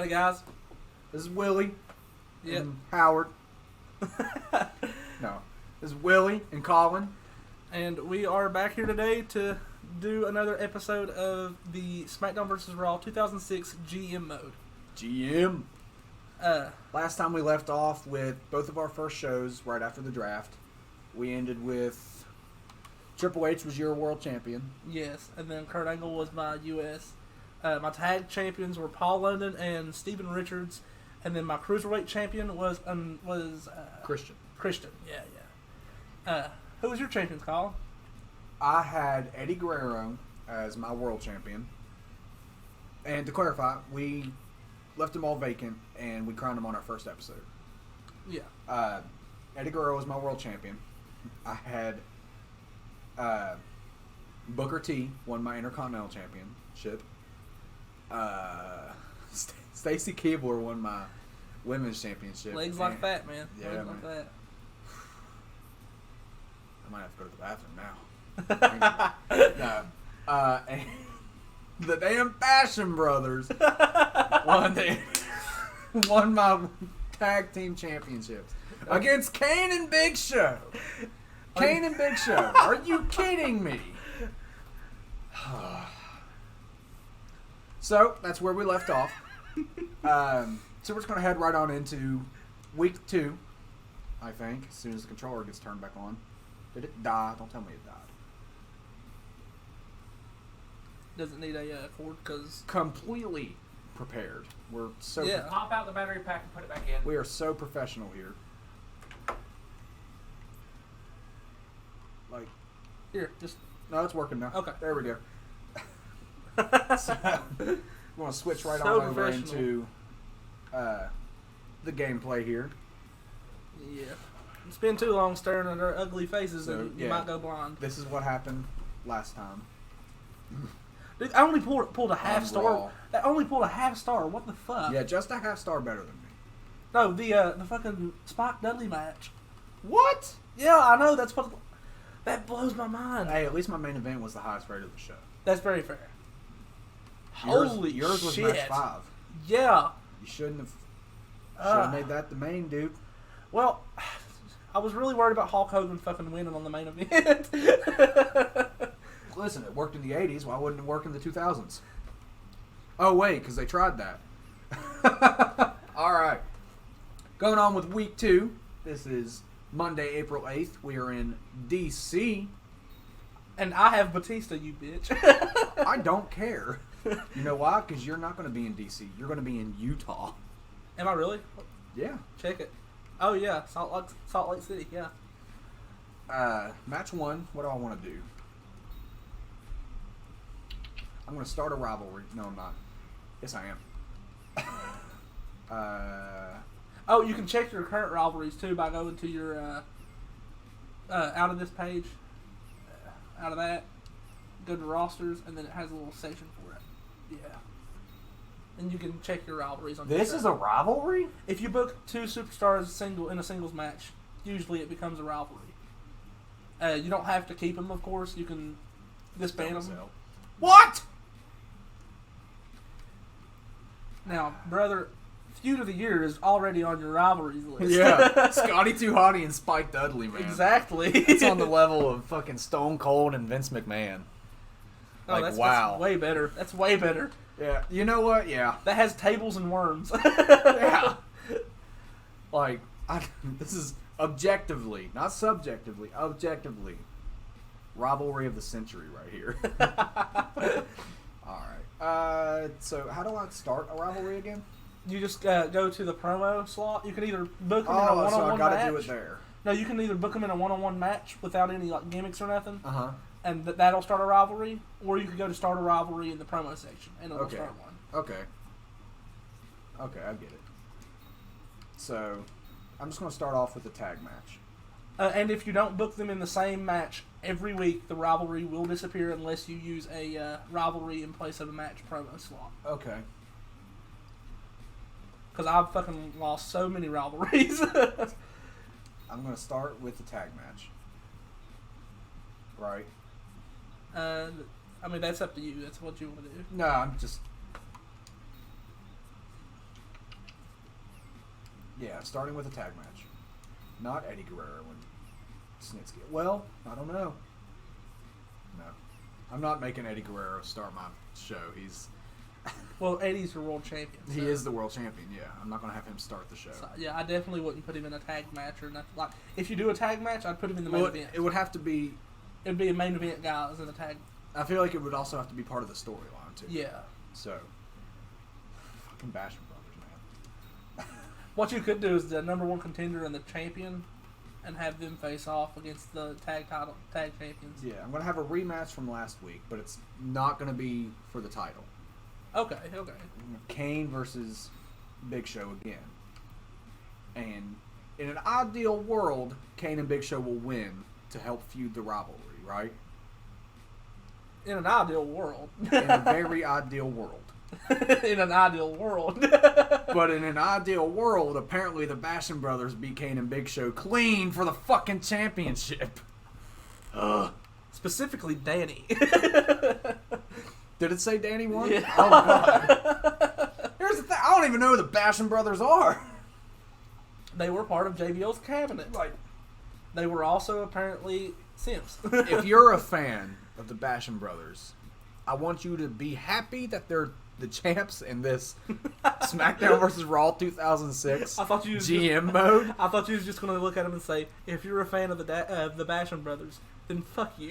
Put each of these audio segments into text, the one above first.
Howdy, guys. This is Willie Yep. and Howard. No. This is Willie and Colin. And we are back here today to do another episode of the Smackdown vs. Raw 2006 GM Mode. GM. Last time we left off with both of our first shows right after the draft. We ended with Triple H was your world champion. Yes, and then Kurt Angle was my U.S. My tag champions were Paul London and Steven Richards, and then my cruiserweight champion was Christian. Christian. Yeah. Who was your champion, Colin? I had Eddie Guerrero as my world champion. And to clarify, we left them all vacant, and we crowned them on our first episode. Yeah. Eddie Guerrero was my world champion. I had Booker T won my Intercontinental Championship. Stacy Keibler won my Women's Championship. Legs like that, man. Yeah, Legs man. like that. I might have to go to the bathroom now. No. And the damn Fashion Brothers won my tag team championships against Kane and Big Show. Kane and Big Show. Are you kidding me? So that's where we left off. So we're just going to head right on into week 2, I think, as soon as the controller gets turned back on. Did it die? Don't tell me it died. Doesn't need a cord because Completely prepared. We're so Yeah. Pop out the battery pack and put it back in. we are so professional here. Like, here, just no, it's working now. Okay. There we go. So, we're going to switch right So on over professional. into the gameplay here. yeah. Spend too long staring at our ugly faces So, and you yeah. might go blind. This is what happened last time. Dude, I only pulled a half On star. Raw. I only pulled a half star. What the fuck? Yeah, just a half star better than me. No, the fucking Spike Dudley match. What? Yeah, I know. That blows my mind. Hey, at least my main event was the highest rated of the show. That's very fair. Yours was shit. match 5. Yeah. You shouldn't have made that the main, dude. Well, I was really worried about Hulk Hogan fucking winning on the main event. Listen, it worked in the 80s. Why wouldn't it work in the 2000s? Oh, wait, because they tried that. All right. Going on with week 2. This is Monday, April 8th. We are in D.C. And I have Batista, you bitch. I don't care. You know why? Because you're not going to be in D.C. You're going to be in Utah. Am I really? Yeah. Check it. Oh yeah, Salt Lake City. Yeah. Match 1. What do I want to do? I'm going to start a rivalry. No, I'm not. Yes, I am. Oh, you can check your current rivalries too by going to your out of this page, out of that, go to rosters, and then it has a little section for it. Yeah. And you can check your rivalries on. This your is a rivalry? If you book 2 superstars in a singles match, usually it becomes a rivalry. You don't have to keep them, of course. You can disband them. What? Now, brother, feud of the year is already on your rivalries list. Yeah. Scotty 2 Hotty and Spike Dudley, man. Exactly. It's on the level of fucking Stone Cold and Vince McMahon. Oh, Like, that's wow. way better. That's way better. Yeah. You know what? Yeah. That has tables and worms. Yeah. Like, this is objectively, not subjectively, objectively, rivalry of the century right here. All right. So how do I start a rivalry again? You just go to the promo slot. You can either book them in a Oh, one-on-one so I gotta match. do it there. No, you can either book them in a one-on-one match without any like gimmicks or nothing, Uh-huh. and that'll start a rivalry. Or you could go to start a rivalry in the promo section, and it'll Okay. start one. Okay. Okay, I get it. So, I'm just going to start off with a tag match. And if you don't book them in the same match every week, the rivalry will disappear unless you use a rivalry in place of a match promo slot. Okay. Because I've fucking lost so many rivalries. I'm going to start with the tag match. Right? I mean, that's up to you. That's what you want to do. No, I'm just... Yeah, starting with a tag match. Not Eddie Guerrero and Snitsky. Well, I don't know. No. I'm not making Eddie Guerrero start my show. Well, Eddie's your world champion. He so- is the world champion, yeah. I'm not going to have him start the show. So, yeah, I definitely wouldn't put him in a tag match or nothing. Like, if you do a tag match, I'd put him in the main event. It would have to be... It'd be a main event guy as in the tag. I feel like it would also have to be part of the storyline, too. Yeah. So, fucking Basham Brothers, man. What you could do is the number one contender and the champion, and have them face off against the tag champions. Yeah, I'm going to have a rematch from last week, but it's not going to be for the title. Okay. Kane versus Big Show again. And in an ideal world, Kane and Big Show will win to help feud the rivalry, right? In an ideal world. In a very ideal world. In an ideal world. But in an ideal world, apparently the Basham Brothers beat Kane and Big Show clean for the fucking championship. Ugh. Specifically, Danny. Did it say Danny won? Yeah. Oh, God. Here's the thing. I don't even know who the Basham Brothers are. They were part of JBL's cabinet. Like, They were also apparently simps. if you're a fan of the Basham Brothers, I want you to be happy that they're the champs in this SmackDown vs. Raw 2006 I thought you was GM mode. I thought you was just going to look at him and say, if you're a fan of the Basham Brothers, then fuck you.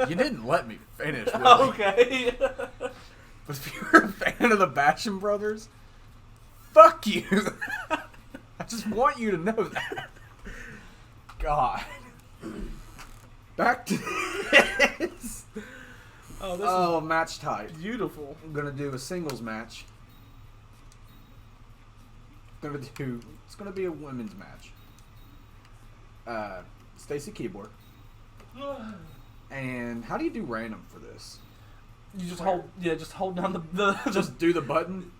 You didn't let me finish, Willie. Okay. But if you're a fan of the Basham Brothers, fuck you. I just want you to know that. God. Back to this. Oh, this Oh, match type. is beautiful. I'm gonna do a singles match. It's gonna be a women's match. Stacy Keyboard. And how do you do random for this? You just hold down the Just do the button,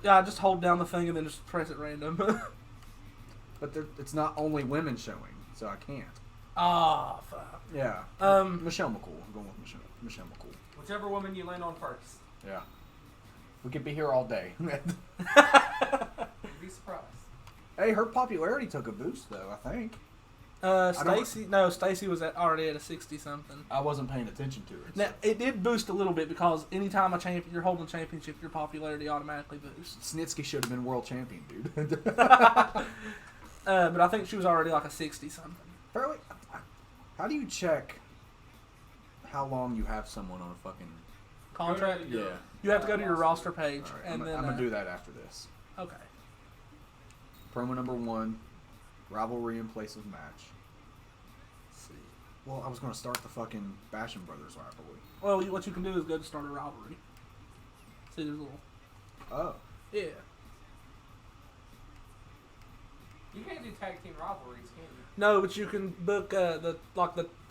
just hold down the thing and then just press it random. but it's not only women showing, so I can't. Ah, fuck. Yeah. Um, Michelle McCool. I'm going with Michelle McCool. Whichever woman you land on first. Yeah. We could be here all day. You'd be surprised. Hey, her popularity took a boost, though, I think. Stacy was already at a 60-something. I wasn't paying attention to it. Now, it did boost a little bit because anytime you're holding a championship, your popularity automatically boosts. Snitsky should have been world champion, dude. But I think she was already like a 60-something. Fairly. How do you check how long you have someone on a fucking Contract? Yeah. You have to go to your roster page, All right, and I'm gonna do that after this. Okay. Promo number 1, rivalry in place of match. Let's see. Well, I was gonna start the fucking Basham Brothers rivalry. Well, what you can do is go to start a rivalry. See, there's a little. Oh. Yeah. You can't do tag team rivalries, can you? No, but you can book the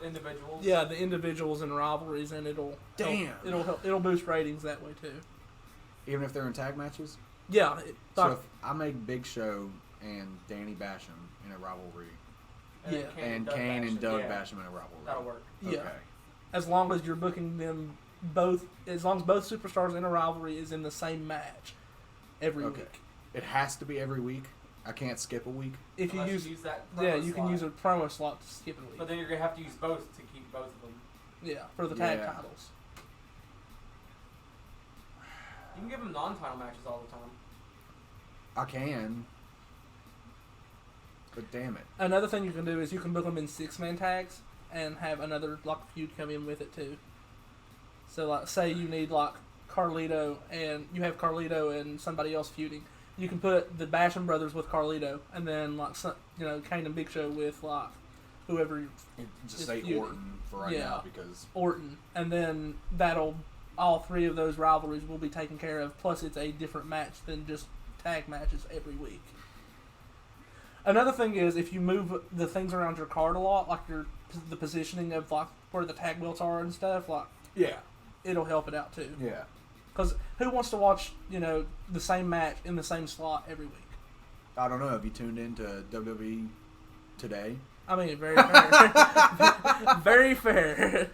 Individuals. Yeah, the individuals and rivalries, and it'll Damn. It'll boost ratings that way too. Even if they're in tag matches? Yeah. So if I make Big Show and Danny Basham in a rivalry, Yeah. and Kane and Doug Basham in a rivalry. That'll work. Yeah. Okay. As long as you're booking them both, as long as both superstars in a rivalry is in the same match every Okay. week. It has to be every week. I can't skip a week. If you Unless use that yeah, promo you can slot. use a promo slot to skip a week. But then you're gonna have to use both to keep both of them. Yeah, for the tag Yeah. titles. You can give them non-title matches all the time. I can. But damn it. Another thing you can do is you can book them in 6-man tags and have another feud come in with it too. So like, say you need Carlito and you have Carlito and somebody else feuding. You can put the Basham Brothers with Carlito, and then Kane and Big Show with whoever Just is say feuding. Orton for right now because Orton, and then all 3 of those rivalries will be taken care of. Plus, it's a different match than just tag matches every week. Another thing is if you move the things around your card a lot, like the positioning of where the tag belts are and stuff, yeah, it'll help it out too. yeah. Because who wants to watch the same match in the same slot every week? I don't know. Have you tuned into WWE today? I mean, very fair. Very fair.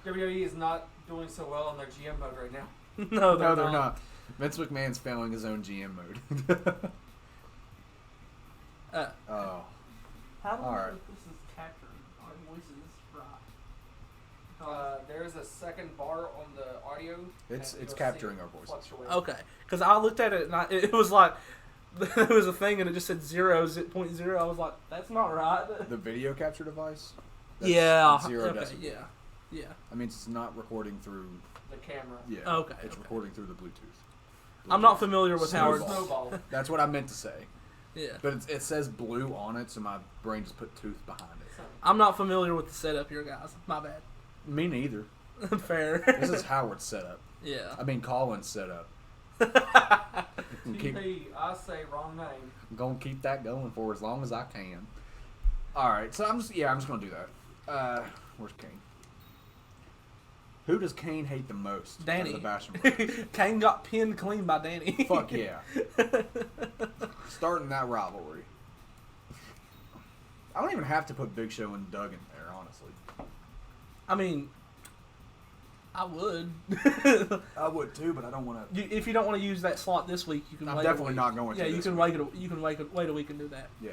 WWE is not doing so well on their GM mode right now. No, No, they're not. Vince McMahon's failing his own GM mode. Oh. How do we All know right. if this is capturing our voices right? There's a second bar on the audio. It's and you'll capturing see our voices. fluctuate. Okay, because I looked at it and it was like there was a thing and it just said 0.0. I was like, that's not right. The video capture device? That's Yeah. 0 Okay. decibel. Yeah. I mean, it's not recording through. The camera. Yeah. Okay, It's okay. recording through the Bluetooth. I'm not familiar with how Snowball. it's. Snowball. That's what I meant to say. Yeah. But it says blue on it, so my brain just put tooth behind it. I'm not familiar with the setup here, guys. My bad. Me neither. Fair. This is Howard's setup. Yeah. I mean, Colin's setup. Keep, TP, I say wrong name. I'm gonna keep that going for as long as I can. All right, so I'm just gonna do that. Where's Kane? Who does Kane hate the most? out Danny. of the Basham brothers? Kane got pinned clean by Danny. Fuck yeah! Starting that rivalry. I don't even have to put Big Show and Doug in there, honestly. I mean, I would. I would too, but I don't want to. If you don't want to use that slot this week, you can. I'm wait definitely a week. not going to Yeah, you this can week. wait. You can wait a week and do that. Yeah.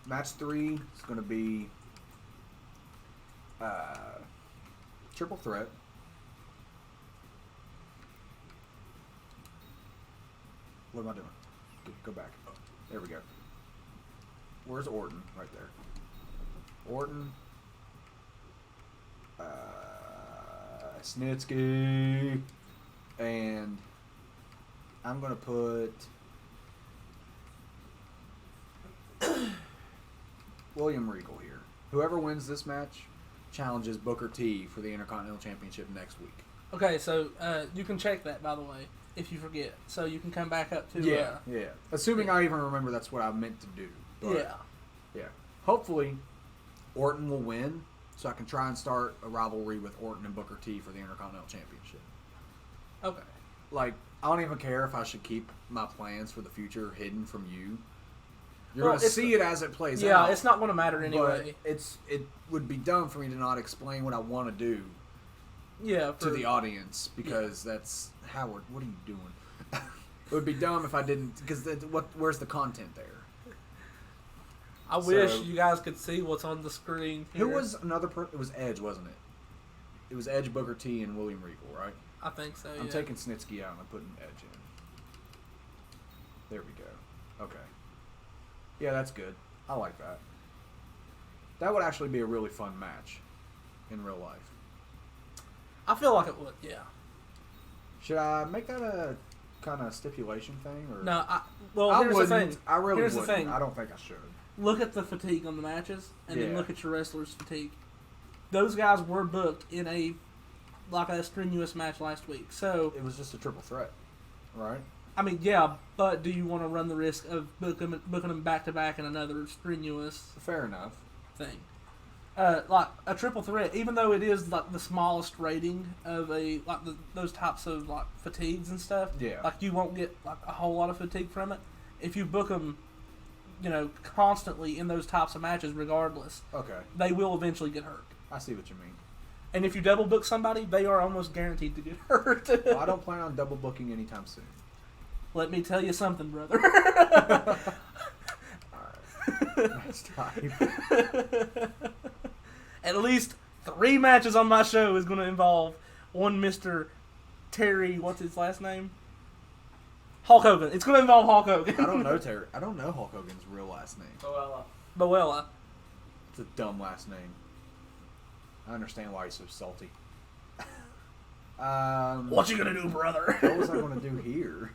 Match 3 is going to be triple threat. What am I doing? Go back. There we go. Where's Orton? Right there. Orton. Snitsky. And I'm going to put William Regal here. Whoever wins this match challenges Booker T for the Intercontinental Championship next week. Okay, so you can check that, by the way, if you forget. So you can come back up to. Yeah. Assuming I even remember that's what I meant to do. But, Yeah. Yeah. Hopefully, Orton will win, so I can try and start a rivalry with Orton and Booker T for the Intercontinental Championship. Okay. Like, I don't even care if I should keep my plans for the future hidden from you. You're Well, going to it's- see it as it plays out. Yeah, it's not going to matter anyway. But it would be dumb for me to not explain what I want to do Yeah. to the audience because that's Howard. What are you doing? It would be dumb if I didn't because where's the content there? I wish So- you guys could see what's on the screen. Who here. was another person? It was Edge, wasn't it? It was Edge, Booker T, and William Regal, right? I think so. I'm yeah. taking Snitsky out and I'm putting Edge in. There we go. Okay. Yeah, that's good. I like that. That would actually be a really fun match in real life. I feel like it would. Yeah. Should I make that a kind of stipulation thing? Or No. I Here's wouldn't. the thing. I really Here's wouldn't. the thing. I don't think I should. Look at the fatigue on the matches, and then Yeah. look at your wrestlers' fatigue. Those guys were booked in a strenuous match last week. So It was just a triple threat, right? I mean, yeah, but do you want to run the risk of booking them back to back in another strenuous Fair enough. thing? Like a triple threat, even though it is like the smallest rating of those types of like fatigues and stuff. Yeah. Like you won't get like a whole lot of fatigue from it if you book them, constantly in those types of matches. Regardless, Okay. they will eventually get hurt. I see what you mean. And if you double book somebody, they are almost guaranteed to get hurt. Well, I don't plan on double booking anytime soon. Let me tell you something, brother. That's time. At least 3 matches on my show is going to involve one Mr. Terry, what's his last name? Hulk Hogan. It's going to involve Hulk Hogan. I don't know Terry. I don't know Hulk Hogan's real last name. Boella. It's a dumb last name. I understand why he's so salty. What you going to do, brother? What was I going to do here?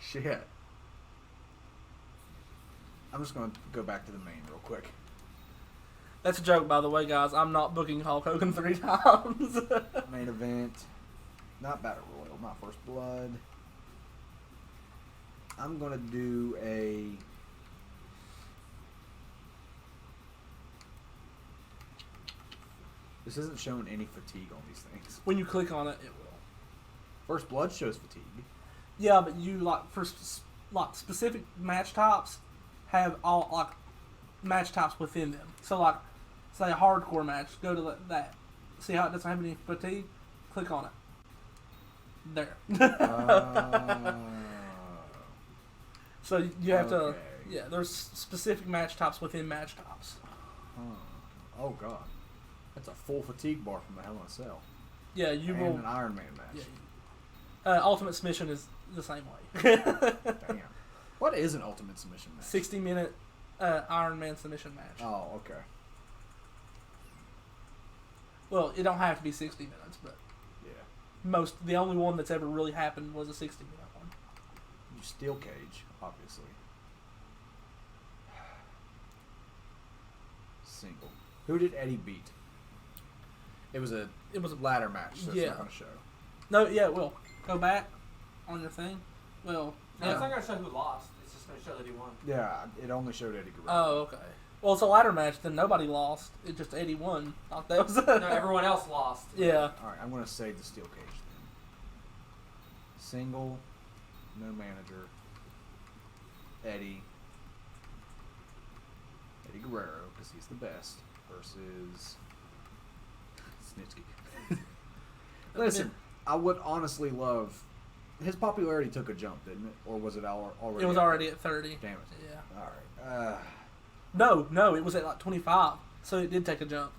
Shit. I'm just going to go back to the main real quick. That's a joke, by the way, guys. I'm not booking Hulk Hogan 3 times. Main event. Not Battle Royal. Not First Blood. I'm going to do a... This isn't showing any fatigue on these things. When you click on it, it will. First Blood shows fatigue. Yeah, but you, specific match types have all, match types within them. So, say a hardcore match, go to that. See how it doesn't have any fatigue? Click on it. There. So you have to, Okay. Yeah, there's specific match types within match types. Oh god, that's a full fatigue bar from the Hell in a Cell. Yeah, you and will. an Iron Man match. Yeah. Ultimate Submission is the same way. Damn. What is an Ultimate Submission match? 60-minute Iron Man submission match. Oh, okay. Well, it don't have to be 60 minutes, but Yeah. the only one that's ever really happened was a 60-minute one. You steel cage, obviously. Single. Who did Eddie beat? It was a ladder match, so it's Yeah. not going to show. No, yeah, it will. Go back on your thing. Well, No, yeah. it's not going to show who lost. It's just going to show that he won. Yeah, it only showed Eddie Guerrero. Oh, okay. Well, it's a ladder match, then nobody lost. It just Eddie won. Thought that was No, everyone else lost. Yeah. Alright, I'm going to save the steel cage then. Single, no manager, Eddie Guerrero, because he's the best, versus Snitsky. Listen, I would honestly love... His popularity took a jump, didn't it? Or was it already... It was already at 30. Damn it. Yeah. Alright. No, it was at like 25. So it did take a jump.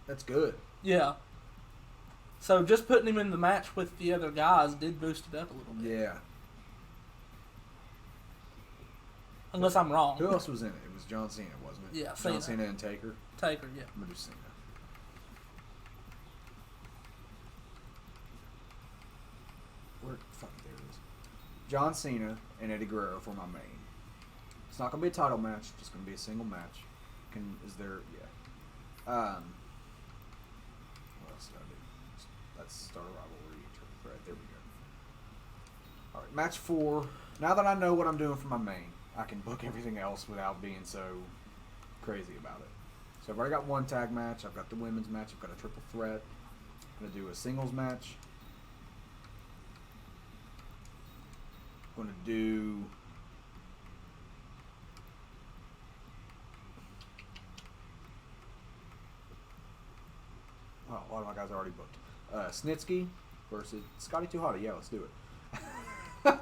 That's good. Yeah. So just putting him in the match with the other guys did boost it up a little bit. Yeah. Unless I'm wrong. Who else was in it? It was John Cena, wasn't it? Yeah, John Cena. Cena and Taker. Taker, yeah. I'm going to do Cena. Where fuck there it is. John Cena and Eddie Guerrero for my main. It's not gonna be a title match, it's just gonna be a single match. Is there what else did I do? That's Star Rivalry Triple Threat. There we go. Alright, match 4. Now that I know what I'm doing for my main, I can book everything else without being so crazy about it. So I've already got one tag match, I've got the women's match, I've got a triple threat. I'm gonna do a singles match. I'm gonna do a lot of my guys are already booked. Snitsky versus Scotty Too Hotty. Yeah, let's do it.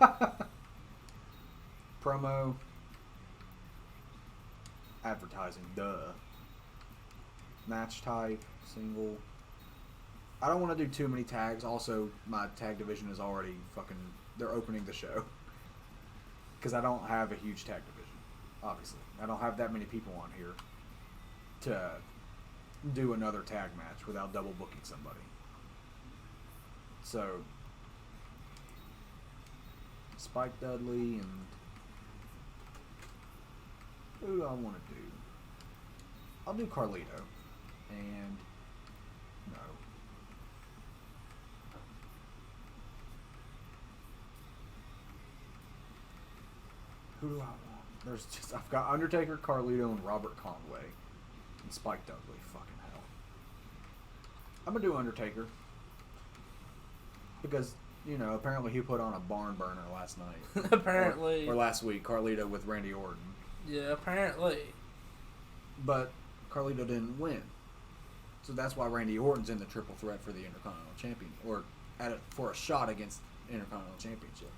Promo. Advertising. Duh. Match type. Single. I don't want to do too many tags. Also, my tag division is already fucking... They're opening the show. Because I don't have a huge tag division. Obviously. I don't have that many people on here to do another tag match without double booking somebody. So, Spike Dudley and who do I want to do? I'll do Carlito and no. Who do I want? I've got Undertaker, Carlito, and Robert Conway. And Spike Dudley. Fucking hell. I'm going to do Undertaker. Because, apparently he put on a barn burner last night. Apparently. Or last week, Carlito with Randy Orton. Yeah, apparently. But Carlito didn't win. So that's why Randy Orton's in the triple threat for the Intercontinental Champion. Or for a shot against Intercontinental Championship.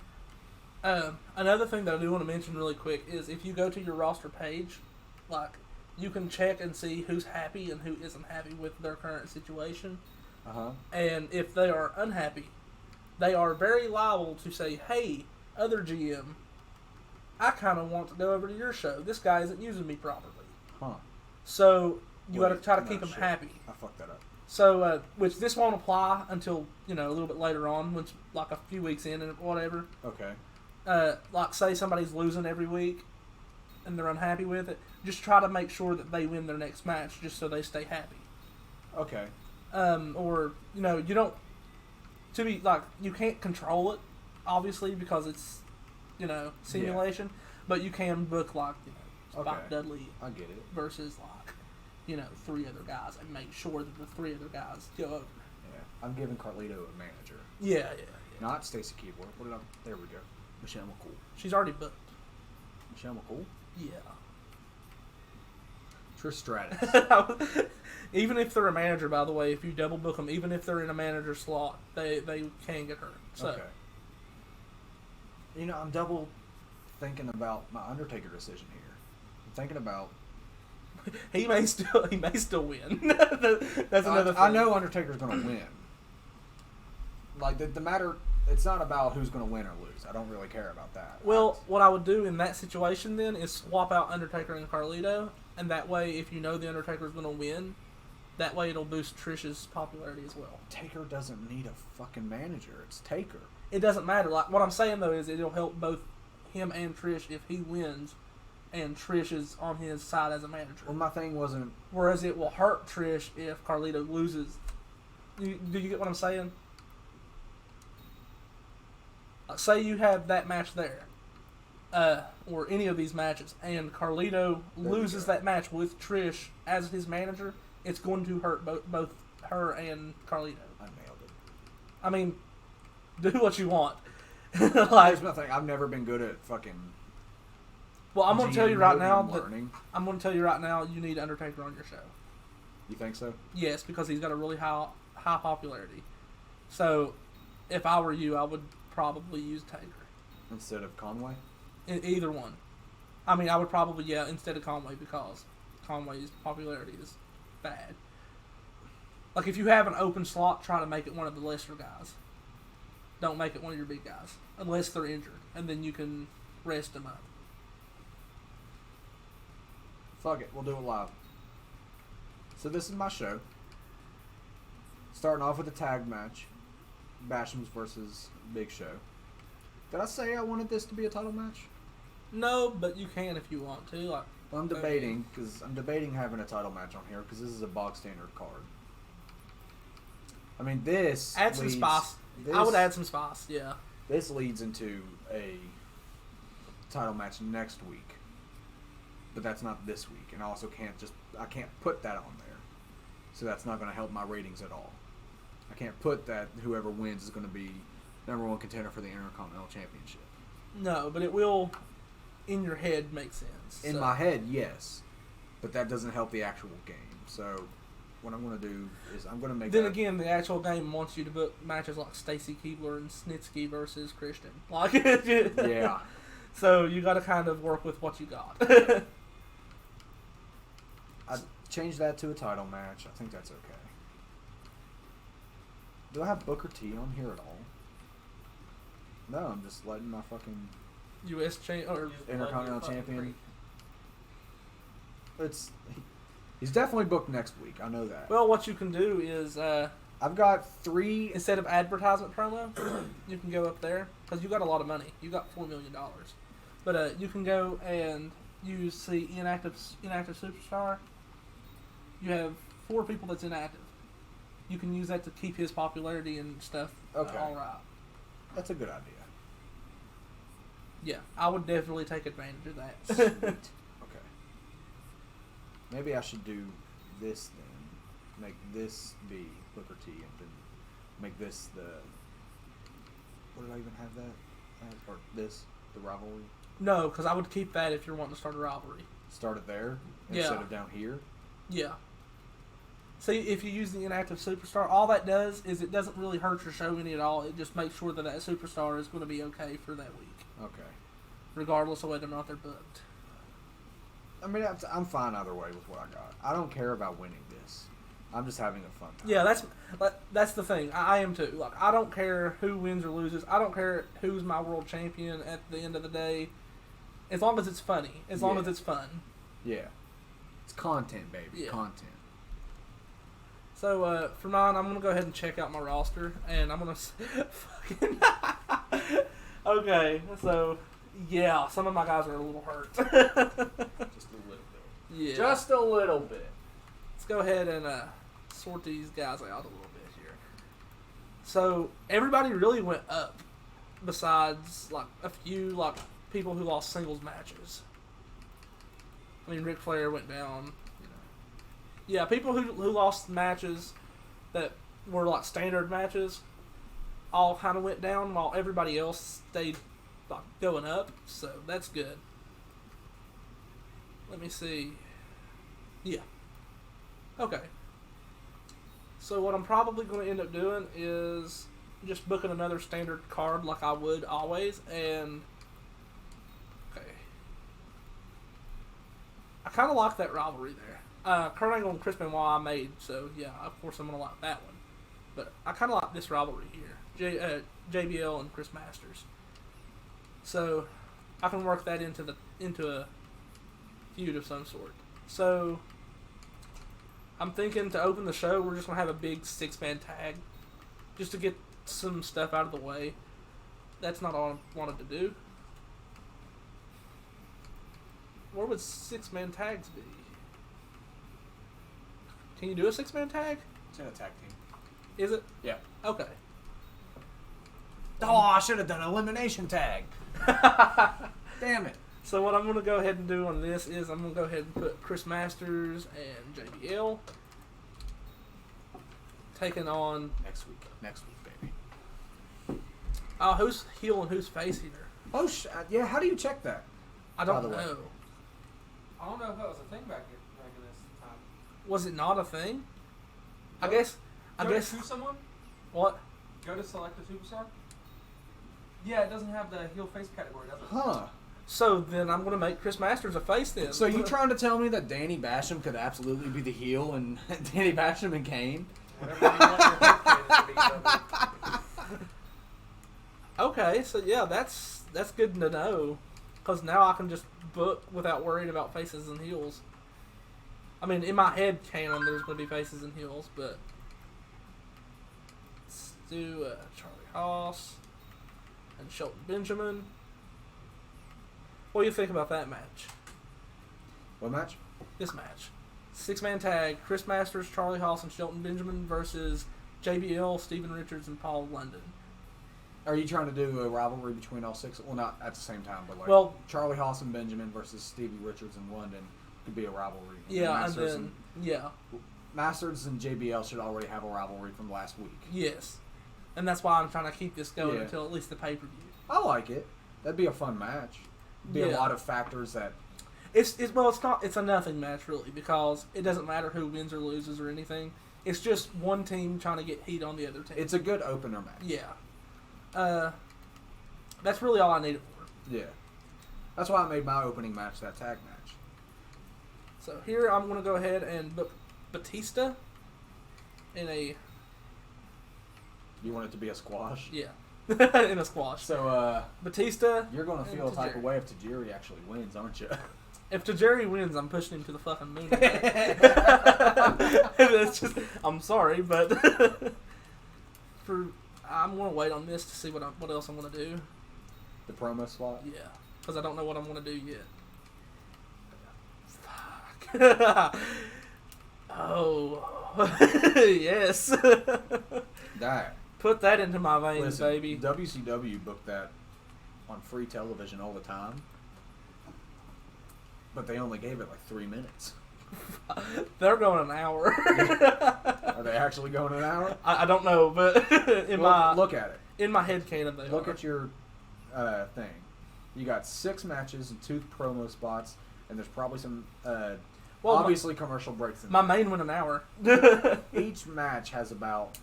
Another thing that I do want to mention really quick is if you go to your roster page, you can check and see who's happy and who isn't happy with their current situation. Uh-huh. And if they are unhappy, they are very liable to say, hey, other GM, I kind of want to go over to your show. This guy isn't using me properly. Huh. So you got to Wait, try to no keep them shit. happy. I fucked that up. So, which this won't apply until, a little bit later on, once, a few weeks in and whatever. Okay. Say somebody's losing every week and they're unhappy with it, just try to make sure that they win their next match just so they stay happy. Okay. Or, you don't, you can't control it, obviously, because it's, simulation, but you can book, Spike Okay. Dudley I get it. versus, 3 other guys and make sure that the 3 other guys go over. Yeah. I'm giving Carlito a manager. Yeah. Not Stacy Keibler. There we go. Michelle McCool. She's already booked. Michelle McCool? Yeah. Trish Stratus. Even if they're a manager, by the way, if you double book them, even if they're in a manager slot, they can get hurt. So. Okay. I'm double thinking about my Undertaker decision here. I'm thinking about. He may still win. That's another thing. I know Undertaker's gonna win. Like the matter, it's not about who's gonna win or lose. I don't really care about that. Well, what I would do in that situation then is swap out Undertaker and Carlito, and that way, if you know the Undertaker's gonna win, that way it'll boost Trish's popularity as well. Taker doesn't need a fucking manager. It's Taker. It doesn't matter. Like what I'm saying though is it'll help both him and Trish if he wins, and Trish is on his side as a manager. Well, my thing wasn't. Whereas it will hurt Trish if Carlito loses. Do you get what I'm saying? Like, say you have that match there, or any of these matches, and Carlito loses that match with Trish as his manager. It's going to hurt both her and Carlito. I nailed it. I mean, do what you want. Here's my thing. I've never been good at fucking. Well, I'm going to tell you right now learning. I'm going to tell you right now you need Undertaker on your show. You think so? Yes, because he's got a really high popularity. So, if I were you, I would probably use Taker instead of Conway. Either one. I mean, I would probably instead of Conway because Conway's popularity is bad. Like if you have an open slot, try to make it one of the lesser guys. Don't make it one of your big guys unless they're injured, and then you can rest them up. Fuck it, we'll do it live. So this is my show. Starting off with a tag match. Bashams versus Big Show. Did I say I wanted this to be a title match? No, but you can if you want to. Like, well, I'm debating having a title match on here because this is a box standard card. I mean, this add some spice. I would add some spice. Yeah. This leads into a title match next week, but that's not this week, and I also can't put that on there, so that's not going to help my ratings at all. I can't put that whoever wins is going to be #1 contender for the Intercontinental Championship. No, but it will, in your head, make sense. In my head, yes, but that doesn't help the actual game. So what I'm going to do is I'm going to make. Then again, the actual game wants you to book matches like Stacy Keibler and Snitsky versus Christian. Like, yeah. So you got to kind of work with what you got. I'd change that to a title match. I think that's okay. Do I have Booker T on here at all? No, I'm just letting my fucking U.S. or Intercontinental Champion. He's definitely booked next week. I know that. Well, what you can do is I've got 3 instead of advertisement promo, you can go up there because you got a lot of money. You got $4 million, but you can go and use the inactive superstar. You have 4 people that's inactive. You can use that to keep his popularity and stuff. Okay. All right. That's a good idea. Yeah, I would definitely take advantage of that. Sweet. Okay. Maybe I should do this then. Make this be Booker T and then make this the. What did I even have that as? Or this, the rivalry? No, because I would keep that if you're wanting to start a rivalry. Start it there instead of down here? Yeah. See, if you use the inactive superstar, all that does is it doesn't really hurt your show any at all. It just makes sure that superstar is going to be okay for that week. Okay. Regardless of whether or not they're booked. I mean, I'm fine either way with what I got. I don't care about winning this. I'm just having a fun time. Yeah, that's the thing. I am too. Like, I don't care who wins or loses. I don't care who's my world champion at the end of the day. As long as it's funny. As long as it's fun. Yeah. It's content, baby. Yeah. Content. So, for mine, I'm going to go ahead and check out my roster, and I'm going to fucking... Okay, so, yeah, some of my guys are a little hurt. Just a little bit. Yeah. Just a little bit. Let's go ahead and sort these guys out a little bit here. So, everybody really went up, besides, like, a few, like, people who lost singles matches. I mean, Ric Flair went down... Yeah, people who lost matches that were like standard matches all kind of went down while everybody else stayed like going up, so that's good. Let me see. Yeah. Okay. So what I'm probably going to end up doing is just booking another standard card like I would always, and okay. I kind of like that rivalry there. Kurt Angle and Chris Benoit I made, so yeah, of course I'm gonna like that one. But I kind of like this rivalry here, JBL and Chris Masters. So I can work that into a feud of some sort. So I'm thinking to open the show, we're just gonna have a big 6-man tag, just to get some stuff out of the way. That's not all I wanted to do. Where would 6-man tags be? Can you do a 6-man tag? It's in a tag team. Is it? Yeah. Okay. Oh, I should have done an elimination tag. Damn it. So what I'm going to go ahead and do on this is I'm going to go ahead and put Chris Masters and JBL taking on... Next week, baby. Oh, who's heel and who's face here? Oh, yeah, how do you check that? I don't By the way. know. I don't know if that was a thing back in this time. Was it not a thing? I Go- guess... Go to choose someone? What? Go to select a superstar? Yeah, it doesn't have the heel face category, does it? Huh. So then I'm going to make Chris Masters a face then. So you trying to tell me that Danny Basham could absolutely be the heel and Danny Basham and Kane? Whatever you want your heel face to be, Toby. Okay, so yeah, that's good to know. Because now I can just book without worrying about faces and heels. I mean, in my head canon, there's going to be faces and heels, but... Let's do Charlie Haas and Shelton Benjamin. What do you think about that match? What match? This match. 6-man tag, Chris Masters, Charlie Haas, and Shelton Benjamin versus JBL, Steven Richards, and Paul London. Are you trying to do a rivalry between all six? Well, not at the same time, but like Well- Charlie Haas and Benjamin versus Stevie Richards and London could be a rivalry. Yeah, and then... Yeah. Masters and JBL should already have a rivalry from last week. Yes. And that's why I'm trying to keep this going Yeah. until at least the pay-per-view. I like it. That'd be a fun match. Be a Yeah. lot of factors that... It's a nothing match really, because it doesn't matter who wins or loses or anything. It's just one team trying to get heat on the other team. It's a good opener match. Yeah. That's really all I need it for. Yeah. That's why I made my opening match that tag match. So here I'm going to go ahead and book Batista in a... You want it to be a squash? Yeah. In a squash. So, Batista... you're going to feel a and type of Tajiri. way if Tajiri actually wins, aren't you? If Tajiri wins, I'm pushing him to the fucking moon. It's just, I'm sorry, but I'm gonna wait on this to see what else I'm gonna do. The promo slot? Yeah, because I don't know what I'm gonna do yet. Fuck. Oh, yes. That. Put that into my veins, Listen, baby. WCW booked that on free television all the time. But they only gave it like 3 minutes. They're going an hour. Are they actually going an hour? I don't know, but Look at it. in my head canon they Look are. at your thing. You got 6 matches and 2 promo spots, and there's probably some obviously commercial breaks in My there. main went an hour. Each match has about...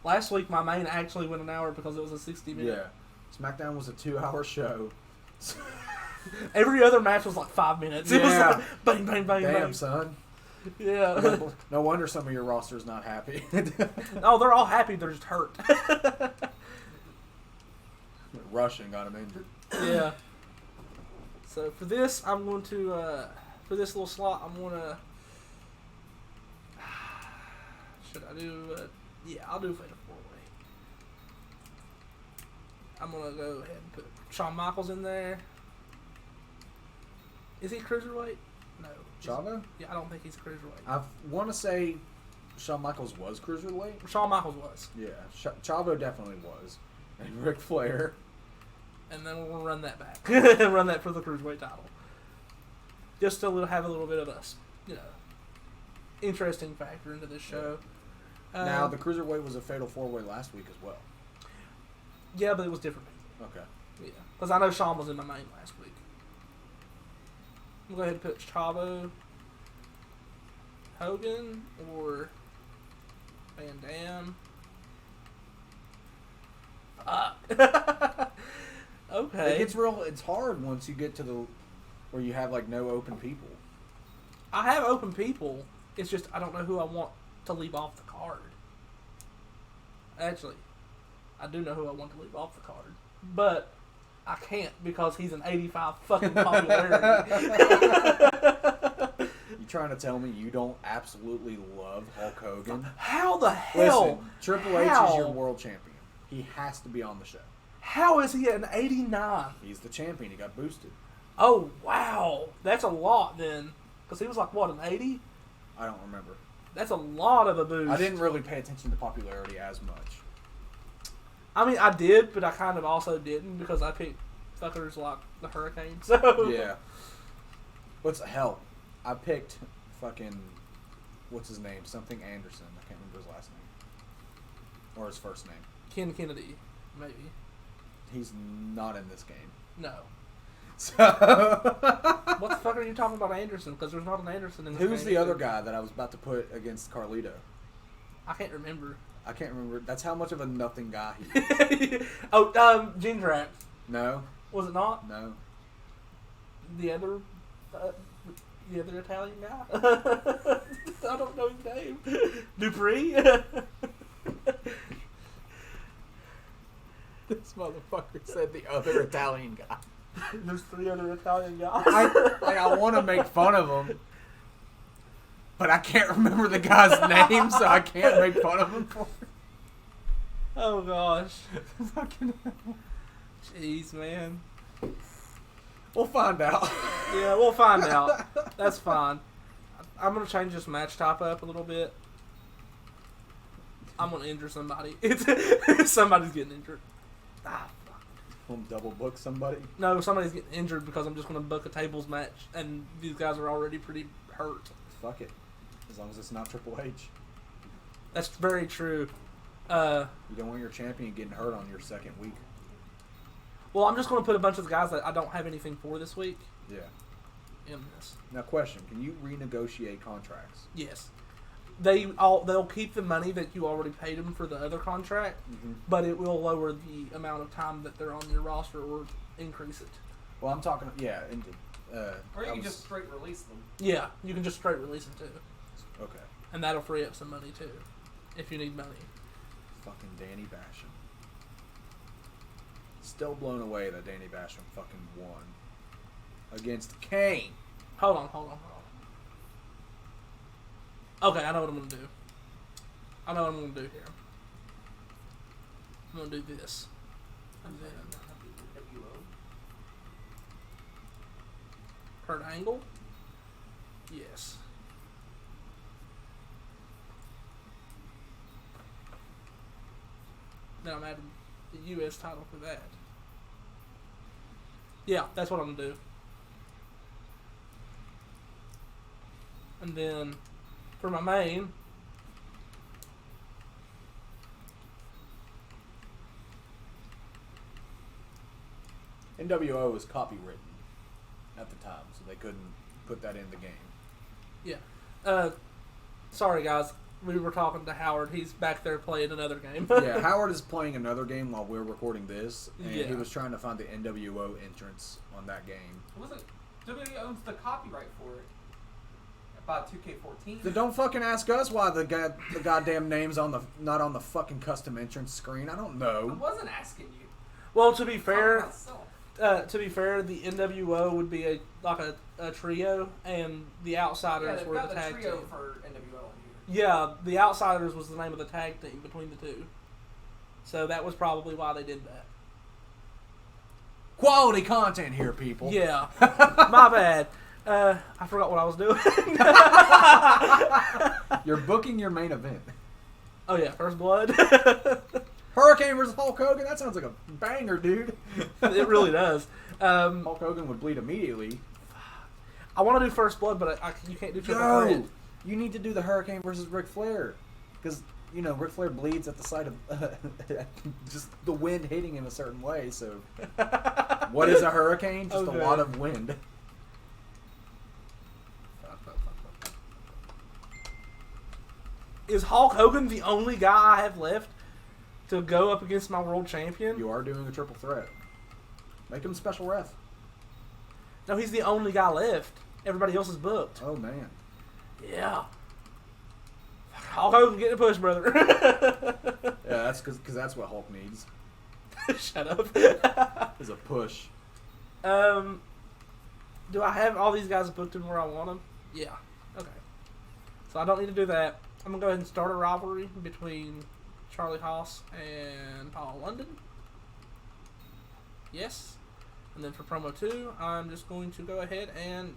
Last week my main actually went an hour because it was a 60-minute. Yeah. SmackDown was a 2-hour show. Every other match was like 5 minutes. It was Yeah. like bang, bang, bang, Damn, bang. son. Yeah. No wonder some of your roster's not happy. Oh, they're all happy. They're just hurt. Russian got him injured. Yeah. So for this, I'm going to for this little slot, I'm going to. Should I do? Yeah, I'll do a fatal 4-way. I'm going to go ahead and put Shawn Michaels in there. Is he cruiserweight? No. Chavo? Yeah, I don't think he's a cruiserweight. I want to say Shawn Michaels was cruiserweight. Shawn Michaels was. Yeah, Chavo definitely was. And Ric Flair. And then we'll run that back. Run that for the cruiserweight title. Just to have a little bit of us, interesting factor into this show. Now, the cruiserweight was a fatal 4-way last week as well. Yeah, but it was different. Okay. Yeah, because I know Shawn was in my main last week. I'm going to go ahead and put Chavo, Hogan, or Van Dam. Fuck. Okay. It gets real. It's hard once you get to the Where you have like no open people. I have open people. It's just I don't know who I want to leave off the card. Actually, I do know who I want to leave off the card, but I can't because he's an 85 fucking popularity. You trying to tell me you don't absolutely love Hulk Hogan? How the hell? Listen, Triple H is your world champion. He has to be on the show. How is he at an 89? He's the champion. He got boosted. Oh, wow. That's a lot then. Because he was like, what, an 80? I don't remember. That's a lot of a boost. I didn't really pay attention to popularity as much. I mean, I did, but I kind of also didn't because I picked fuckers like the Hurricane. So Yeah. Hell, I picked fucking, what's his name? Something Anderson. I can't remember his last name. Or his first name. Ken Kennedy, maybe. He's not in this game. No. So What the fuck are you talking about Anderson? Because there's not an Anderson in this who's game. the other guy that I was about to put against Carlito? I can't remember. I can't remember. That's how much of a nothing guy he is. Ginger Rap. No. Was it not? No. The other Italian guy? I don't know his name. Dupree? This motherfucker said the other Italian guy. There's 3 other Italian guys. I want to make fun of him, but I can't remember the guy's name, so I can't make fun of him for it. Oh gosh. Jeez, man. We'll find out. Yeah, we'll find out. That's fine. I'm gonna change this match type up a little bit. I'm gonna injure somebody. Somebody's getting injured. Ah, fuck. Want to double book somebody? No, somebody's getting injured because I'm just gonna book a tables match, and these guys are already pretty hurt. Fuck it. As long as it's not Triple H. That's very true. You don't want your champion getting hurt on your second week. Well, I'm just gonna put a bunch of guys that I don't have anything for this week Yeah. in this. Now, question: can you renegotiate contracts? Yes. They'll keep the money that you already paid them for the other contract, but it will lower the amount of time that they're on your roster or increase it. Well, I'm talking. Yeah. Or you can just straight release them. Yeah, you can just straight release them too, Okay. and that'll free up some money too, if you need money. Fucking Danny Basham. Still blown away that Danny Basham fucking won against Kane. Hold on. Okay, I know what I'm gonna do. I know what I'm gonna do here. I'm gonna do this. And then Kurt Angle? Yes. Then I'm adding the U.S. title for that. Yeah, that's what I'm gonna do. And then for my main, NWO was copywritten at the time, so they couldn't put that in the game. yeah. Sorry guys, we were talking to Howard. He's back there playing another game. Yeah, Howard is playing another game while we're recording this, and Yeah. he was trying to find the NWO entrance on that game. Wasn't WWE owns the copyright for it? About 2K14. Then don't fucking ask us why the goddamn name's not on the fucking custom entrance screen. I don't I know. wasn't asking you. Well, to be fair, Myself. the NWO would be a trio, and the Outsiders Yeah, they've were got the the tag trio team. for NWO in here. Yeah, the Outsiders was the name of the tag team between the two. So that was probably why they did that. Quality content here, people. Yeah, my bad. I forgot what I was doing. You're booking your main event. Oh yeah, First Blood. Hurricane versus Hulk Hogan? That sounds like a banger, dude. It really does. Hulk Hogan would bleed immediately. I want to do First Blood, but you can't do Triple No! Threat. You need to do the Hurricane versus Ric Flair. Because, Ric Flair bleeds at the sight of just the wind hitting him a certain way, so... What is a hurricane? Just Okay. a lot of wind. Is Hulk Hogan the only guy I have left to go up against my world champion? You are doing a triple threat. Make him special ref. No, he's the only guy left. Everybody else is booked. Oh man. Yeah. Hulk Hogan getting a push, brother. Yeah, that's because that's what Hulk needs. Shut up. Is a push. Do I have all these guys booked in where I want them? Yeah. Okay. So I don't need to do that. I'm gonna go ahead and start a rivalry between Charlie Haas and Paul London. Yes. And then for promo 2, I'm just going to go ahead and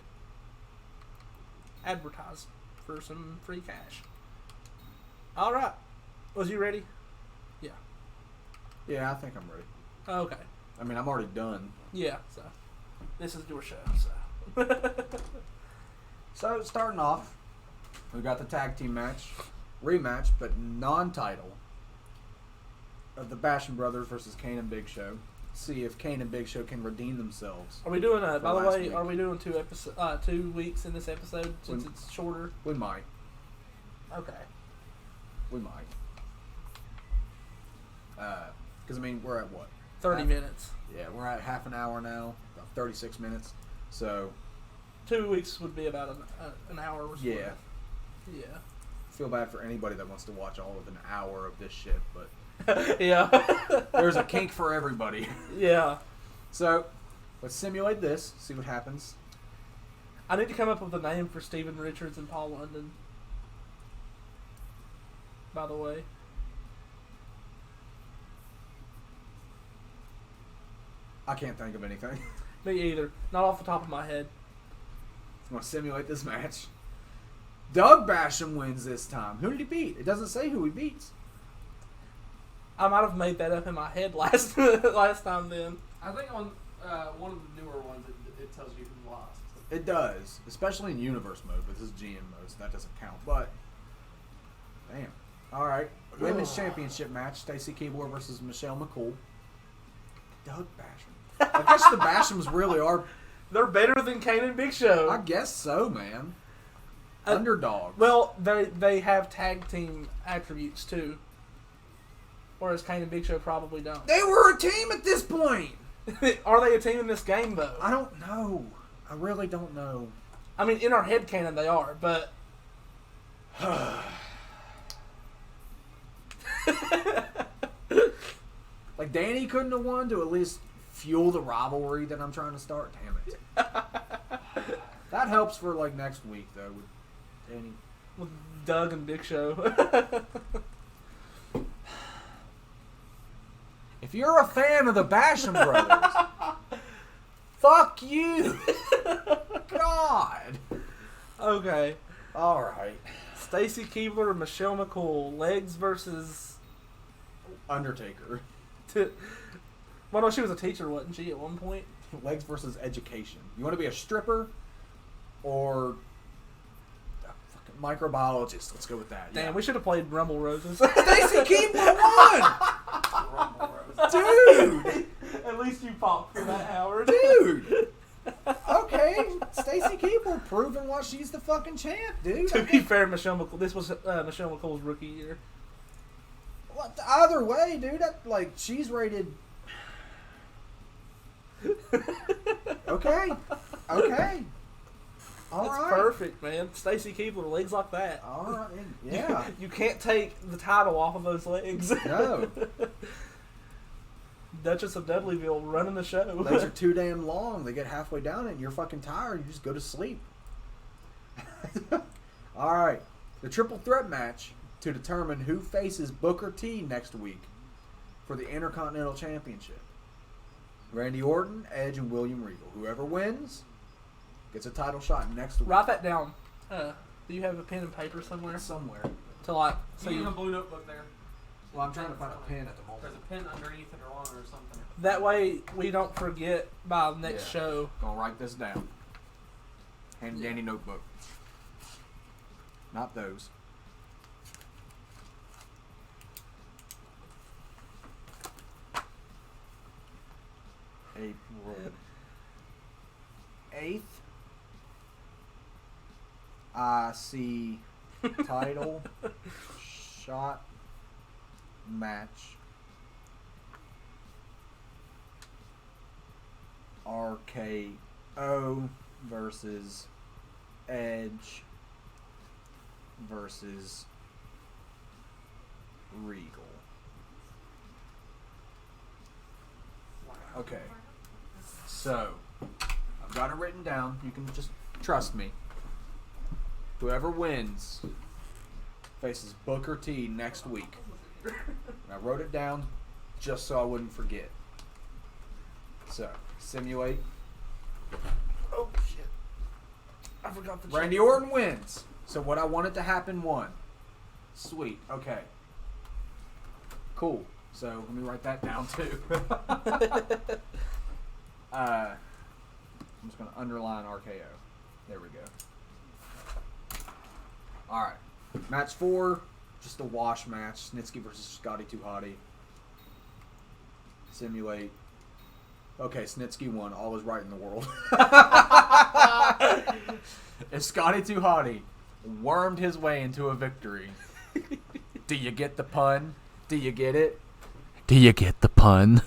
advertise for some free cash. All right. Was you ready? Yeah. Yeah, I think I'm ready. Okay. I mean, I'm already done. Yeah. So this is your show. So. So starting off, we got the tag team match, rematch, but non-title of the Basham Brothers versus Kane and Big Show. See if Kane and Big Show can redeem themselves. Are we doing by the last way? week. Are we doing 2 weeks in this episode since it's shorter? We might. Okay. We might. Because I mean, we're at what? 30 minutes. Yeah, we're at half an hour now, about 36 minutes. So 2 weeks would be about an hour. Or so. yeah, Yeah. feel bad for anybody that wants to watch all of an hour of this shit, but Yeah. there's a kink for everybody. Yeah. So let's simulate this, see what happens. I need to come up with a name for Steven Richards and Paul London. By the way. I can't think of anything. Me either. Not off the top of my head. I'm going to simulate this match. Doug Basham wins this time. Who did he beat? It doesn't say who he beats. I might have made that up in my head last time then. I think on one of the newer ones, it tells you who lost. It does, especially in universe mode, but this is GM mode, so that doesn't count. But, damn. All right. Women's Championship match, Stacy Keibler versus Michelle McCool. Doug Basham. I guess the Bashams really are. They're better than Kane and Big Show. I guess so, man. Underdogs. Well, they have tag team attributes too. Whereas Kane and Big Show probably don't. They were a team at this point. Are they a team in this game though? I don't know. I really don't know. I mean, in our head canon they are, but like Danny couldn't have won to at least fuel the rivalry that I'm trying to start. Damn it. That helps for like next week though with Danny. with Doug and Big Show. If you're a fan of the Basham Brothers, fuck you. God. Okay. All right. Stacy Keibler and Michelle McCool. Legs versus... Undertaker. Well, no, she was a teacher, wasn't she, at one point? Legs versus education. You want to be a stripper or a fucking microbiologist? Let's go with that. Damn, yeah. we should have played Rumble Roses. Stacy Keibler won! Dude! At least you popped for that, Howard. Dude! Okay, Stacy Keibler proving why she's the fucking champ, dude. To be fair, Michelle McCool, this was Michelle McCool's rookie year. What, either way, dude, like she's rated. Okay. All That's right. perfect, man. Stacy Keibler, legs like that. All right. Yeah. You can't take the title off of those legs. No. Duchess of Dudleyville running the show. Legs are too damn long. They get halfway down it and you're fucking tired. You just go to sleep. All right. The triple threat match to determine who faces Booker T next week for the Intercontinental Championship. Randy Orton, Edge, and William Regal. Whoever wins gets a title shot next week. Write that down. Do you have a pen and paper somewhere? Somewhere. To like, So you have a blue notebook there. Well, I'm trying to find a pen at the moment. There's a pen underneath it or on it or something. that way we don't forget by the next Yeah. show. Gonna write this down. Hand Danny notebook. Not those. April 8th. I see title shot match RK O versus Edge versus Regal. Okay. So, I've got it written down. You can just trust me. Whoever wins faces Booker T next week. And I wrote it down just so I wouldn't forget. So, simulate. Oh shit! I forgot the. Randy Orton wins. So what I wanted to happen won. Sweet. Okay. Cool. So let me write that down too. I'm just gonna underline RKO. There we go. All right. Match 4, just a wash match. Snitsky versus Scotty Too Hottie. Simulate. Okay, Snitsky won. All is right in the world. If Scotty Too Hottie wormed his way into a victory, do you get the pun? Do you get it? Do you get the pun?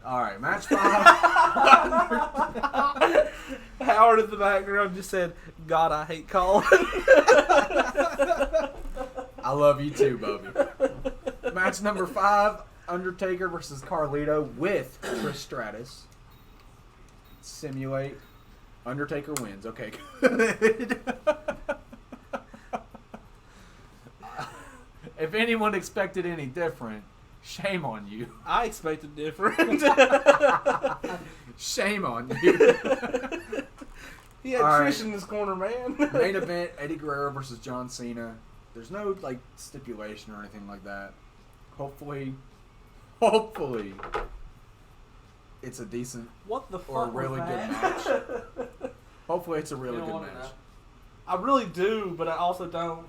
All right, match 5. Howard in the background just said, "God, I hate Colin." I love you too, Bubby. Match number 5, Undertaker versus Carlito with Trish Stratus. Simulate. Undertaker wins. Okay, good. If anyone expected any different, shame on you. I expected different. Shame on you. He had All Trish right. in this corner, man. Main event, Eddie Guerrero versus John Cena. There's no like stipulation or anything like that. Hopefully, it's a decent What the fuck or a was really good that? match. Hopefully it's a really You don't good wanna match. know. I really do, but I also don't.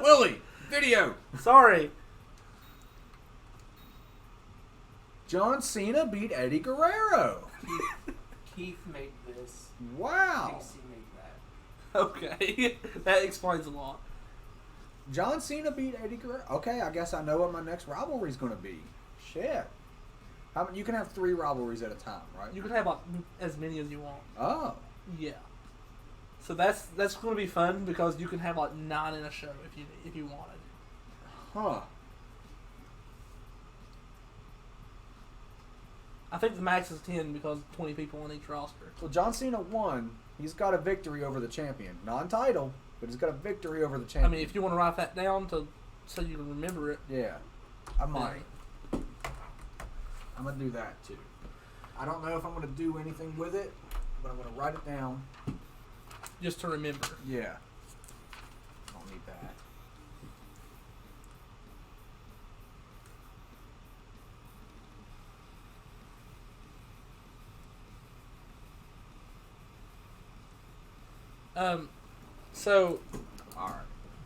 Willie, video. Sorry. John Cena beat Eddie Guerrero. Keith made this. Wow. Casey made that. Okay. That explains a lot. John Cena beat Eddie Guerrero. Okay, I guess I know what my next rivalry is going to be. Shit. How many, you can have 3 rivalries at a time, right? You can have like as many as you want. Oh. Yeah. So that's going to be fun because you can have like 9 in a show if you wanted. Huh. I think the max is 10 because 20 people on each roster. Well, John Cena won. He's got a victory over the champion. Non-title, but he's got a victory over the champion. I mean, if you want to write that down so you can remember it. Yeah. I might. I'm going to do that, too. I don't know if I'm going to do anything with it, but I'm going to write it down. Just to remember. Yeah. I don't need that. So, All right.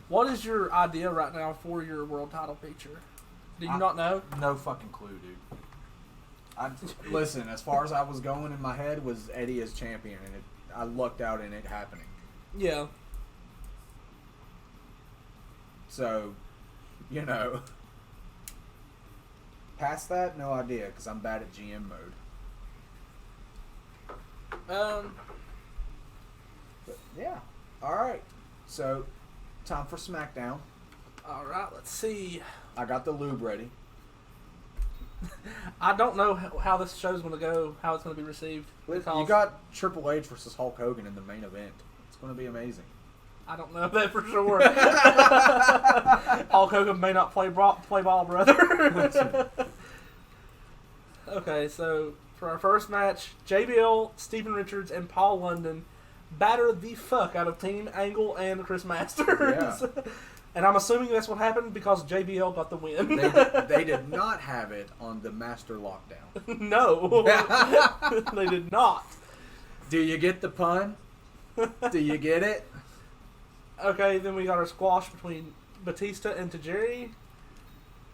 what is your idea right now for your world title picture? Do you not know? No fucking clue, dude. Listen, as far as I was going in my head was Eddie as champion, and I lucked out in it happening. Yeah. So, you know, past that, no idea, because I'm bad at GM mode. But yeah. All right. So, time for Smackdown. All right. Let's see. I got the lube ready. I don't know how this show's going to go, how it's going to be received. You Because got Triple H versus Hulk Hogan in the main event. It's going to be amazing. I don't know that for sure. Hulk Hogan may not play ball, brother. Okay, so for our first match, JBL, Steven Richards, and Paul London batter the fuck out of Team Angle and Chris Masters. Yeah. And I'm assuming that's what happened because JBL got the win. They did not have it on the Master Lockdown. No. They did not. Do you get the pun? Do you get it? Okay, then we got our squash between Batista and Tajiri.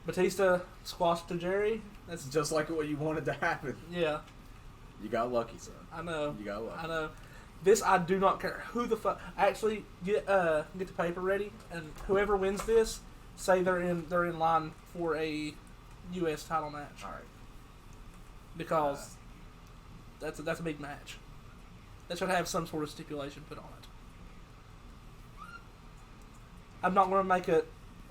Batista squashed Tajiri. That's Just like what you wanted to happen. yeah. You got lucky, son. I know. You got lucky. I know. This I do not care who the fuck. Actually, get the paper ready, and whoever wins this, say they're in line for a U.S. title match All right. because That's a big match. That should have some sort of stipulation put on it. I'm not going to make it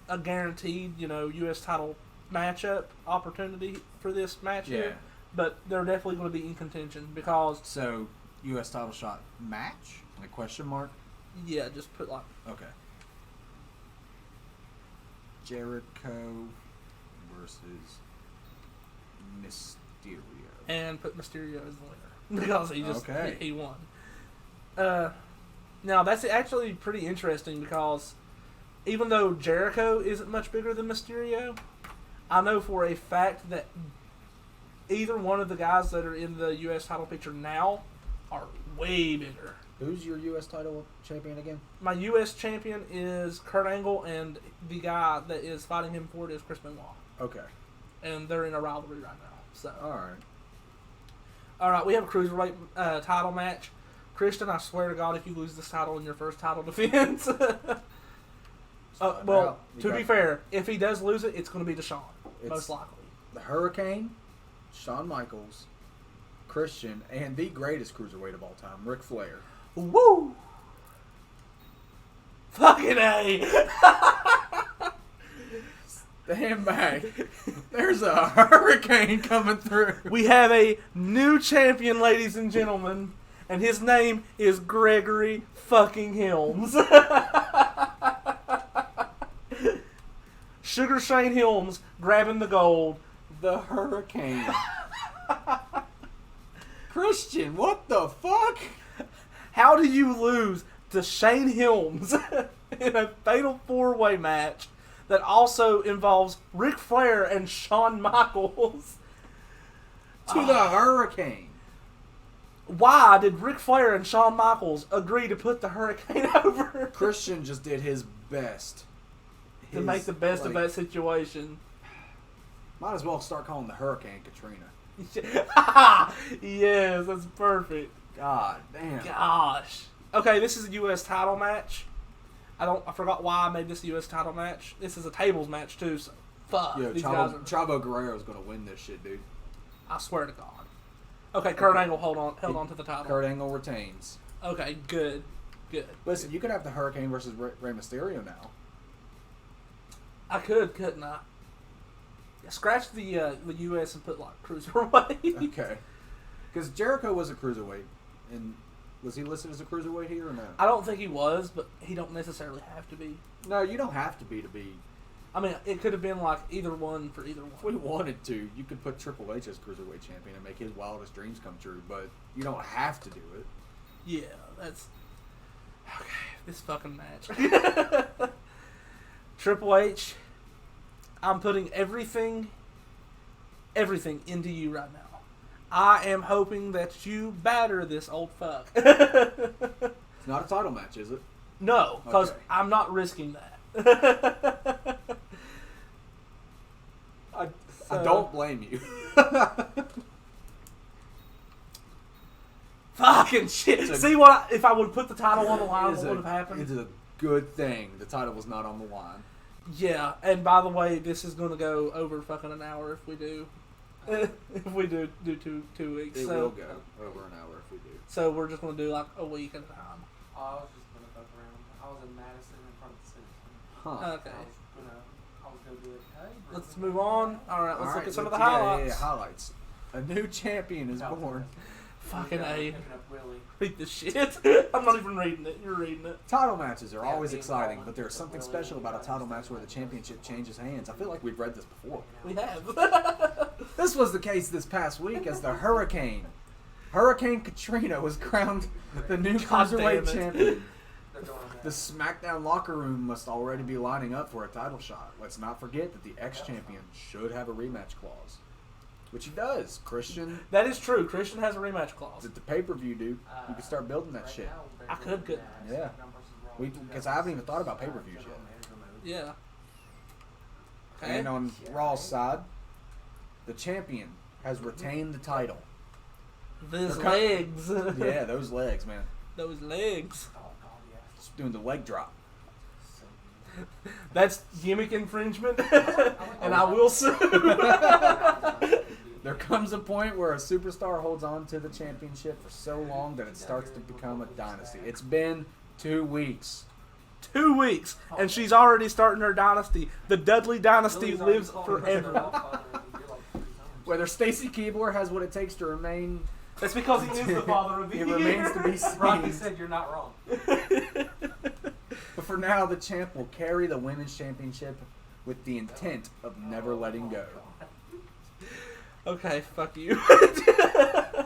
a guaranteed, U.S. title matchup opportunity for this match here, but they're definitely going to be in contention because. So, U.S. title shot match? Like question mark? Yeah, just put like. Okay. Jericho versus Mysterio. And put Mysterio as the winner because he just he won. Now that's actually pretty interesting because even though Jericho isn't much bigger than Mysterio, I know for a fact that either one of the guys that are in the U.S. title picture now are way bigger. Who's your U.S. title champion again? My U.S. champion is Kurt Angle, and the guy that is fighting him for it is Chris Benoit. Okay. And they're in a rivalry right now. So. All right. We have a cruiserweight title match. Christian, I swear to God, if you lose this title in your first title defense, to be fair, if he does lose it, it's going to be Deshaun, most likely. The Hurricane, Shawn Michaels, Christian, and the greatest cruiserweight of all time, Ric Flair. Woo! Fucking A! Stand back. There's a hurricane coming through. We have a new champion, ladies and gentlemen, and his name is Gregory fucking Helms. Sugar Shane Helms grabbing the gold. The Hurricane. Christian, what the fuck? How do you lose to Shane Helms in a fatal 4-way match that also involves Ric Flair and Shawn Michaels? To the Hurricane. Why did Ric Flair and Shawn Michaels agree to put the Hurricane over? Christian just did his best. To make the best of that situation. Might as well start calling the Hurricane Katrina. Yes, that's perfect. God damn. Gosh. Okay, this is a U.S. title match. I forgot why I made this a U.S. title match. This is a tables match too, so fuck. Yo, these guys are... Chavo Guerrero's gonna win this shit, dude. I swear to God. Okay, Kurt Angle held on to the title. Kurt Angle retains. Okay, good. Listen, you could have the Hurricane versus Rey Mysterio now. I could, couldn't I? Scratch the U.S. and put like cruiserweight. Okay. Because Jericho was a cruiserweight, and was he listed as a cruiserweight here or no? I don't think he was, but he don't necessarily have to be. No, you don't have to be to be. I mean, it could have been like either one for either one. If we wanted to, you could put Triple H as cruiserweight champion and make his wildest dreams come true, but you don't have to do it. Yeah, that's okay. This fucking match. Triple H, I'm putting everything into you right now. I am hoping that you batter this old fuck. It's not a title match, is it? No, because I'm not risking that. I don't blame you. Fucking shit. See if I would have put the title on the line, what would have happened? It's a good thing the title was not on the line. Yeah, and by the way, this is going to go over fucking an hour if we do. If we do 2 weeks. It will go over an hour if we do. So we're just going to do like a week at a time. I was just going to fuck around. I was in Madison in front of the city. Huh. Okay. I was going to do it. Hey, let's move on. Alright, let's look at some of the highlights. Yeah, highlights. A new champion is born. Fucking A. Picking up Willie. Read the shit. I'm not even reading it. You're reading it. Title matches are always exciting, but there's something special about a title match where the championship changes hands. I feel like we've read this before. We have. This was the case this past week as the Hurricane Katrina was crowned the new cruiserweight champion. The Smackdown locker room must already be lining up for a title shot. Let's not forget that the ex-champion should have a rematch clause. Which he does, Christian. That is true. Christian has a rematch clause. At the pay-per-view, dude. You can start building that shit. I could. Yeah. Because I haven't even thought about pay-per-views yet. Yeah. Okay. And on Raw's side, the champion has retained the title. Those legs. Yeah, those legs, man. Those legs. Just doing the leg drop. That's gimmick infringement, and I will sue. There comes a point where a superstar holds on to the championship for so long that it starts to become a dynasty. It's been 2 weeks. 2 weeks, and she's already starting her dynasty. The Dudley dynasty lives forever. Whether Stacy Keebler has what it takes to remain... That's because he is the father of the It year. remains to be Rocky seen. said you're not wrong. But for now, the champ will carry the women's championship with the intent of never letting go. Okay, fuck you.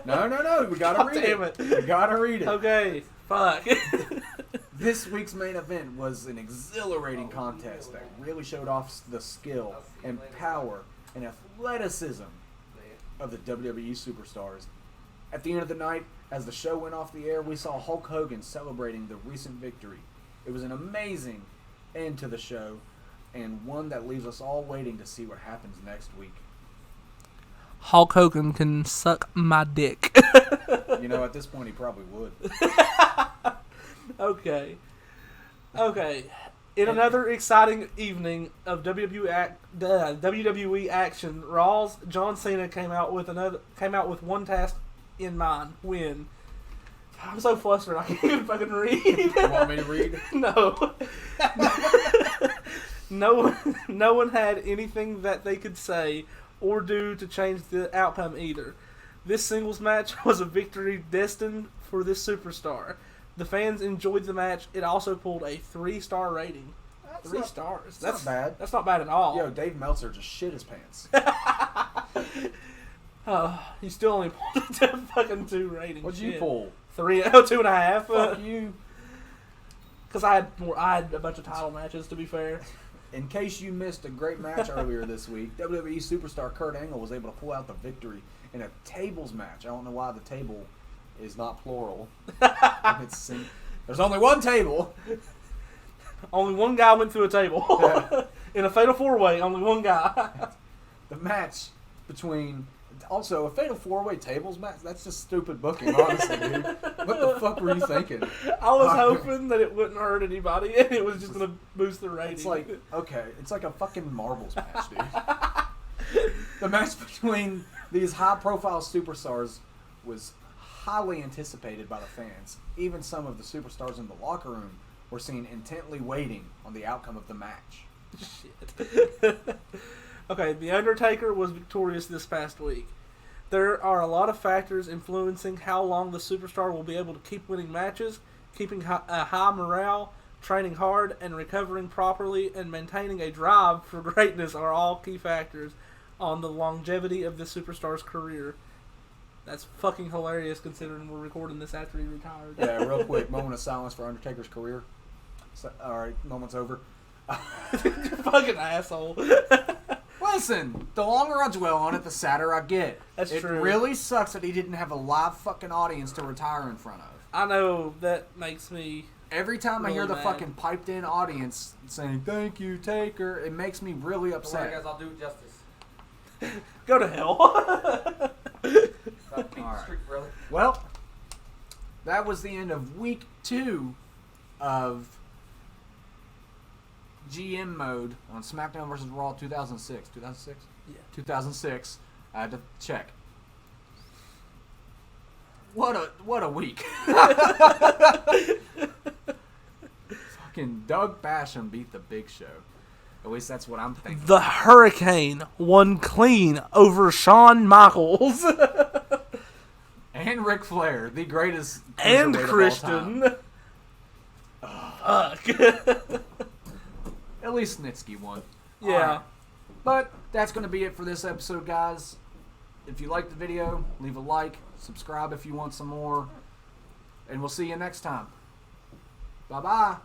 No, we gotta read damn it. it. We gotta read it. Okay, fuck. This week's main event was an exhilarating contest that really showed off the skill and power and athleticism of the WWE superstars. At the end of the night, as the show went off the air, we saw Hulk Hogan celebrating the recent victory. It was an amazing end to the show, and one that leaves us all waiting to see what happens next week. Hulk Hogan can suck my dick. You know, at this point, he probably would. Okay. In another exciting evening of WWE action, Raw's John Cena came out with one task in mind: win. I'm so flustered I can't even fucking read. You want me to read? No. No one had anything that they could say or do to change the outcome either. This singles match was a victory destined for this superstar. The fans enjoyed the match. It also pulled a 3-star rating. That's 3 not- stars. That's not bad. That's not bad at all. Yo, Dave Meltzer just shit his pants. You still only pulled a fucking 2 rating. What'd you Shit. pull? 3, 2.5. Fuck you. Because I had a bunch of title matches, to be fair. In case you missed a great match earlier this week, WWE superstar Kurt Angle was able to pull out the victory in a tables match. I don't know why the table is not plural. There's only one table. Only one guy went through a table. Yeah. In a fatal 4-way, only one guy. The match between... Also, a fatal 4-way tables match? That's just stupid booking, honestly, dude. What the fuck were you thinking? I was hoping that it wouldn't hurt anybody and it was just going to boost the rating. It's like, okay, it's like a fucking marbles match, dude. The match between these high-profile superstars was highly anticipated by the fans. Even some of the superstars in the locker room were seen intently waiting on the outcome of the match. Shit. Okay, The Undertaker was victorious this past week. There are a lot of factors influencing how long the superstar will be able to keep winning matches, keeping a high morale, training hard, and recovering properly, and maintaining a drive for greatness are all key factors on the longevity of the superstar's career. That's fucking hilarious considering we're recording this after he retired. Yeah, real quick, moment of silence for Undertaker's career. So, alright, moment's over. You fucking asshole. Listen, the longer I dwell on it, the sadder I get. That's true. It really sucks that he didn't have a live fucking audience to retire in front of. I know, that makes me... Every time I hear Really the mad. fucking piped-in audience saying, "Thank you, Taker," it makes me really Don't worry, upset. guys, I'll do it justice. Go to hell. Keep the Alright. streak, brother. Well, that was the end of week 2 of GM Mode on SmackDown vs. Raw 2006. 2006? Yeah. 2006. I had to check. What a week. Fucking Doug Basham beat the Big Show. At least that's what I'm thinking. The Hurricane won clean over Shawn Michaels. And Ric Flair, the greatest And cruiserweight of all time. Christian. Fuck. At least Snitsky won. Yeah. Alright. But that's going to be it for this episode, guys. If you liked the video, leave a like, subscribe if you want some more, and we'll see you next time. Bye-bye.